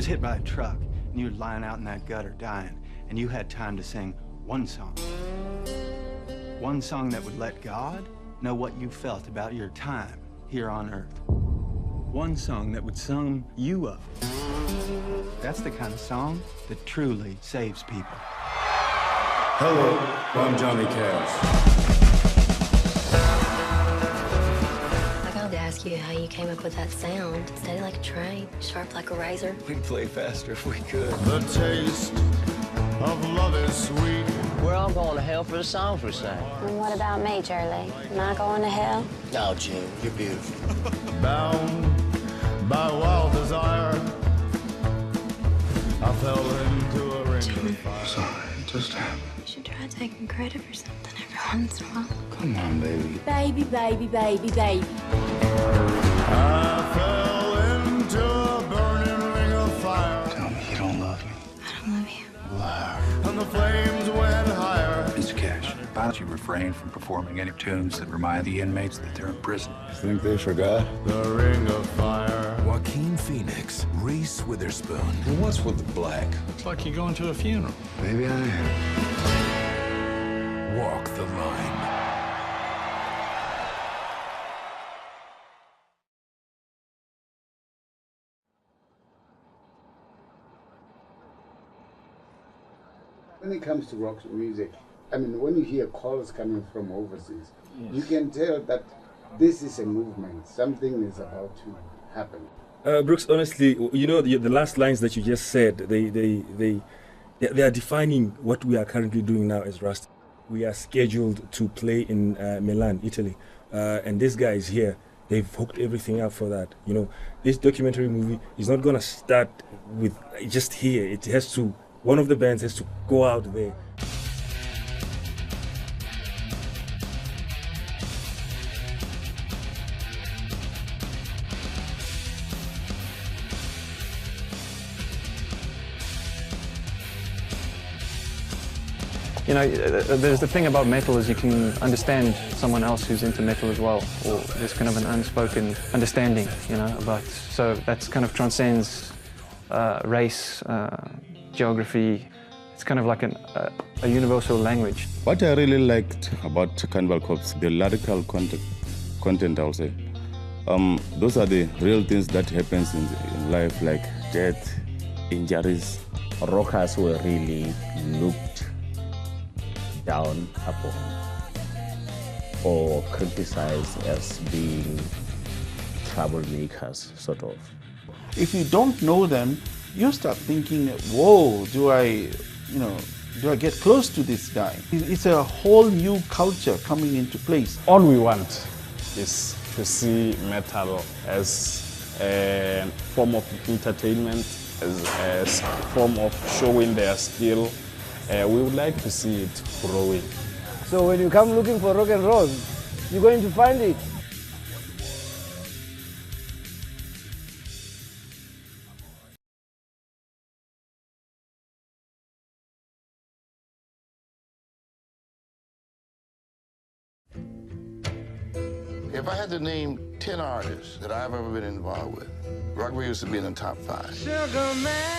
was hit by a truck, and you were lying out in that gutter dying, and you had time to sing one song. One song that would let God know what you felt about your time here on earth. One song that would sum you up. That's the kind of song that truly saves people. Hello, I'm Johnny Cash. Ask you how you came up with that sound. Steady like a train, sharp like a razor. We'd play faster if we could. The taste of love is sweet. We're all going to hell for the songs we sing. And what about me, Charlie? Am I going to hell? No, June, you're beautiful. Bound by wild desire, I fell into a ring of fire. Sorry, it just happened. You should try taking credit for something every once in a while. Come on, baby. Baby, baby, baby, baby. I fell into a burning ring of fire. Tell me you don't love me. I don't love you. Liar. And the flames went higher. Mr. Cash, why don't you refrain from performing any tunes that remind the inmates that they're in prison? Think they forgot? The ring of fire. Joaquin Phoenix, Reese Witherspoon. And what's with the black? Looks like you're going to a funeral. Maybe I am. Walk the line. When it comes to rock music, I mean, when you hear calls coming from overseas, you can tell that this is a movement. Something is about to happen. Brooks, honestly, you know, the last lines that you just said, they are defining what we are currently doing now as Rasta. We are scheduled to play in Milan, Italy, and this guy is here. They've hooked everything up for that. You know, this documentary movie is not going to start with just here. It has to. One of the bands has to go out there. You know, there's the thing about metal is you can understand someone else who's into metal as well, or there's kind of an unspoken understanding, you know, about, so that's kind of transcends race, geography. It's kind of like a universal language. What I really liked about Cannibal Corpse, the lyrical content, I'll say. Those are the real things that happens in life, like death, injuries. Rockers were really looked down upon or criticized as being troublemakers, sort of. If you don't know them, you start thinking, whoa, do I get close to this guy? It's a whole new culture coming into place. All we want is to see metal as a form of entertainment, as a form of showing their skill. We would like to see it growing. So when you come looking for rock and roll, you're going to find it. If I had to name 10 artists that I've ever been involved with, Rockaway used to be in the top 5.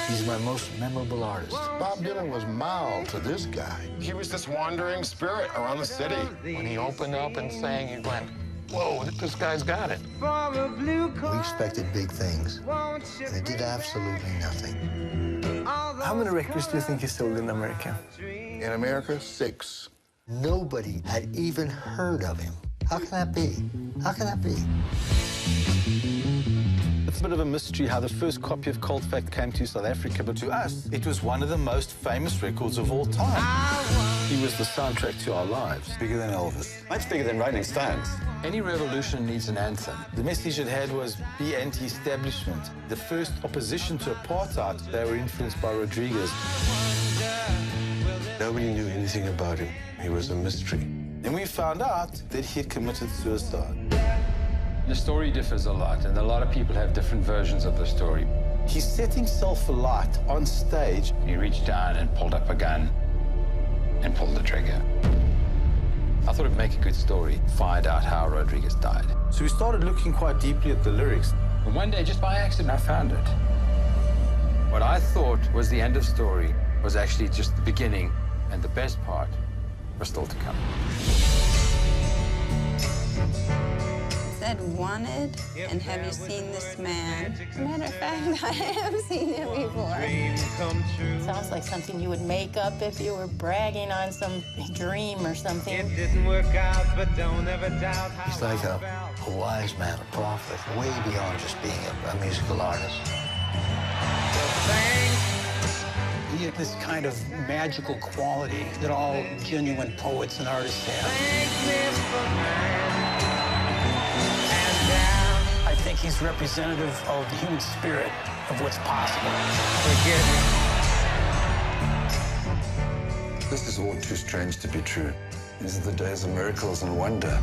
He's my most memorable artist. Bob Dylan was mild to this guy. He was this wandering spirit around the city. When he opened up and sang, he went, whoa, this guy's got it. We expected big things, and they did absolutely nothing. How many records do you think he sold in America? In America, 6. Nobody had even heard of him. How can that be? How can that be? It's a bit of a mystery how the first copy of Cold Fact came to South Africa, but to us, it was one of the most famous records of all time. He was the soundtrack to our lives. Bigger than Elvis. Much bigger than Rolling Stones. Any revolution needs an anthem. The message it had was be anti-establishment. The first opposition to apartheid, they were influenced by Rodriguez. Nobody knew anything about him. He was a mystery. And we found out that he had committed suicide. The story differs a lot, and a lot of people have different versions of the story. He set himself alight on stage. He reached down and pulled up a gun and pulled the trigger. I thought it'd make a good story, find out how Rodriguez died. So we started looking quite deeply at the lyrics. And one day, just by accident, I found it. What I thought was the end of story was actually just the beginning, and the best part was still to come. Said wanted, and have you seen this man? Matter of fact, I have seen him before. Sounds like something you would make up if you were bragging on some dream or something. It didn't work out, but don't ever doubt how. He's like a wise man, a prophet, way beyond just being a musical artist. He had this kind of magical quality that all genuine poets and artists have. I think he's representative of the human spirit, of what's possible. This is all too strange to be true. These are the days of miracles and wonder.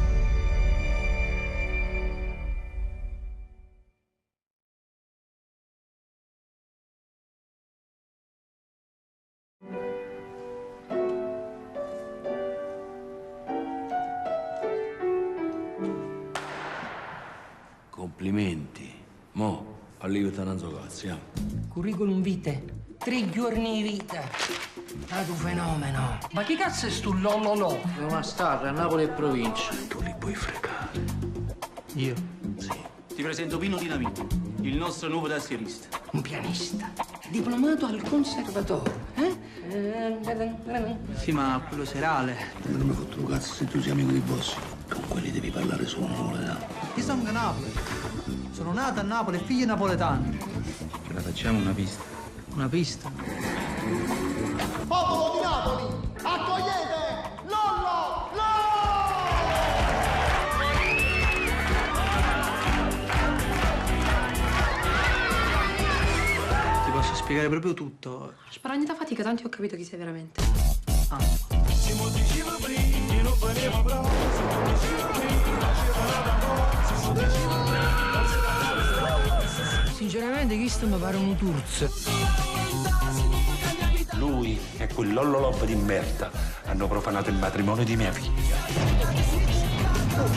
Complimenti. Mo, all'aiuto non so cazzo. Curriculum vitae, 3 giorni di vita. Ah, tu fenomeno. Ma chi cazzo è stu lololo? Una star a Napoli e provincia. Tu li puoi fregare. Io? Sì. Ti presento Pino Dinamiti, il nostro nuovo tastierista. Un pianista. Diplomato al conservatorio, Sì, ma quello serale. Non mi fotto un cazzo se tu sei amico di boss. Con quelli devi parlare solo napoletano. Io sono da Napoli. Sono nato a Napoli e figlio napoletano. Ce la facciamo una pista. Una pista? Popolo di Napoli, accogliete Lollo! Ti posso spiegare proprio tutto. Sparagnata fatica, tanto ho capito chi sei veramente. Sinceramente, questo mi pare un turz. Lui e quel lollolob di merda hanno profanato il matrimonio di mia figlia.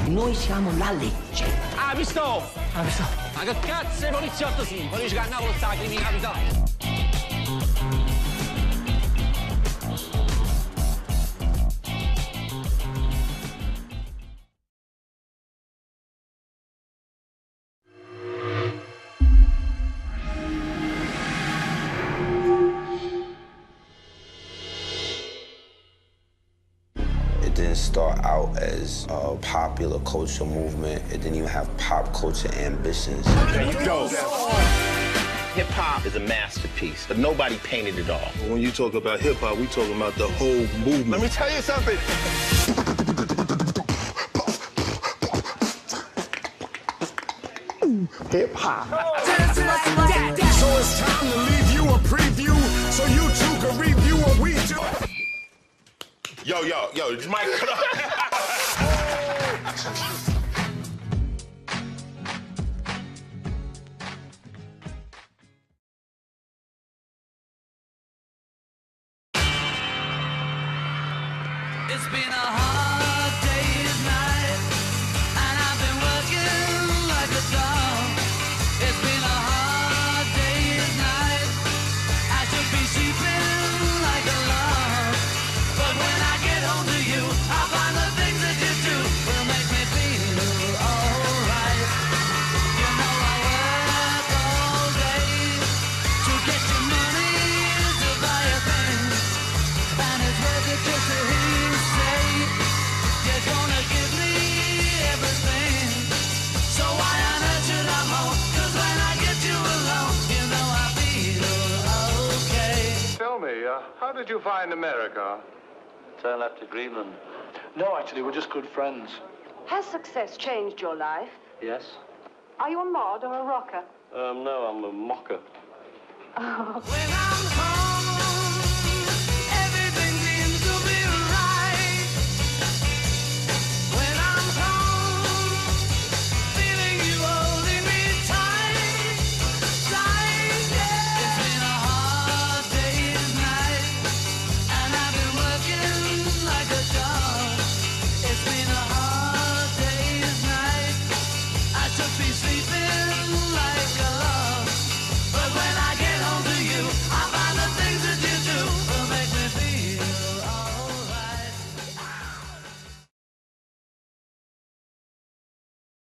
Noi siamo la legge. Ah, visto! Ah, visto? Ma che cazzo è poliziotto sì? Dice che a Napoli sta la criminalità. It didn't start out as a popular culture movement. It didn't even have pop culture ambitions. Go. Hip-hop is a masterpiece, but nobody painted it all. When you talk about hip-hop, we talking about the whole movement. Let me tell you something. Hip-hop. So it's time to leave you a preview so you two can review what we do. Yo, Mike, cut up. It's been a hard day's night, and I've been working like a dog. It's been a hard day's night. I should be sleeping like a log, but when I get home to you, I find the things that you do will make me feel alright. You know I work all day to get your money to buy a thing, and it's worth it just to hear you say you're gonna give me everything. So why on earth should I moan? 'Cause when I get you alone, you know I feel okay. Tell me, how did you find America? Turn left to Greenland. No, actually, we're just good friends. Has success changed your life? Yes? Are you a mod or a rocker? No, I'm a mocker. Oh. When I